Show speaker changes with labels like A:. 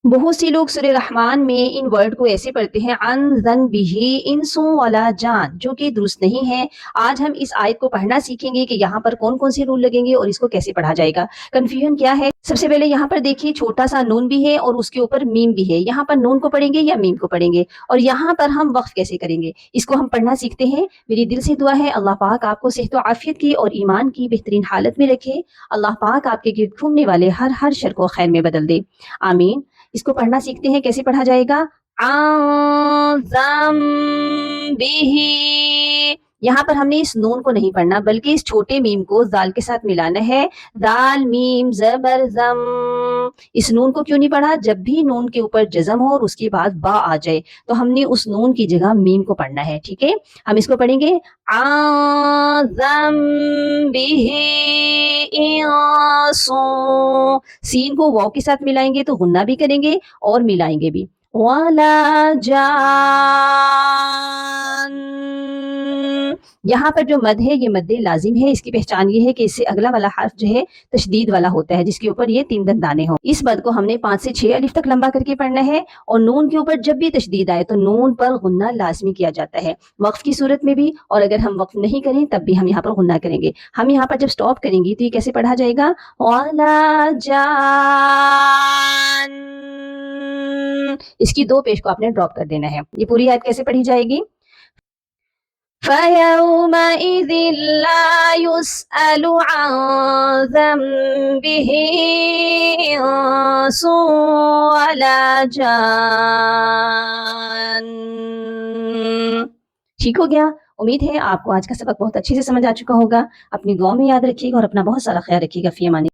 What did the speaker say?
A: बहुत से लोग सूरह रहमान में इन वर्ड को ऐसे पढ़ते हैं अन जन बिही इंसु वाला जान, जो कि दुरुस्त नहीं है। आज हम इस आयत को पढ़ना सीखेंगे कि यहाँ पर कौन कौन से रूल लगेंगे और इसको कैसे पढ़ा जाएगा। कंफ्यूजन क्या है? सबसे पहले यहाँ पर देखिए छोटा सा नून भी है और उसके ऊपर मीम भी है। यहाँ पर नून को पढ़ेंगे या मीम को पढ़ेंगे, और यहाँ पर हम वक्फ कैसे करेंगे, इसको हम पढ़ना सीखते हैं। मेरी दिल से दुआ है अल्लाह पाक आपको सेहत व आफियत की और ईमान की बेहतरीन हालत में रखे। अल्लाह पाक आपके गिर्द घूमने वाले हर शर को खैर में बदल दे, आमीन। इसको पढ़ना सीखते हैं, कैसे पढ़ा जाएगा। आज़म बिही, यहाँ पर हमने इस नून को नहीं पढ़ना बल्कि इस छोटे मीम को दाल के साथ मिलाना है। दाल मीम जबर जम। इस नून को क्यों नहीं पढ़ा? जब भी नून के ऊपर जज़म हो और उसके बाद बा आ जाए तो हमने उस नून की जगह मीम को पढ़ना है, ठीक है। हम इसको पढ़ेंगे आज़म बिही इंसु। सीन को वाव के साथ मिलाएंगे तो गुन्ना भी करेंगे और मिलाएंगे भी। वाला जान, यहाँ पर जो मद है ये मद लाजिम है। इसकी पहचान ये है कि इससे अगला वाला हर्फ जो है तशदीद वाला होता है, जिसके ऊपर ये 3 दंदाने हो। इस मद को हमने 5 से 6 अलिफ तक लंबा करके पढ़ना है, और नून के ऊपर जब भी तशदीद आए तो नून पर गुन्ना लाजमी किया जाता है, वक्फ की सूरत में भी, और अगर हम वक्फ नहीं करें तब भी हम यहाँ पर गुन्ना करेंगे। हम यहाँ पर जब स्टॉप करेंगे तो ये कैसे पढ़ा जाएगा? वाला जान। इसकी 2 पेश को आपने ड्रॉप कर देना है। ये पूरी आयत कैसे पढ़ी जाएगी? فَيَوْمَئِذٍ لَا يُسْأَلُ عَنْ ذَنبِهِ إِنسٌ وَلَا جَانٌ। ठीक हो गया। उम्मीद है आपको आज का सबक बहुत अच्छे से समझ आ चुका होगा। अपनी दुआ में याद रखिएगा और अपना बहुत सारा ख्याल रखिएगा। फी अमान।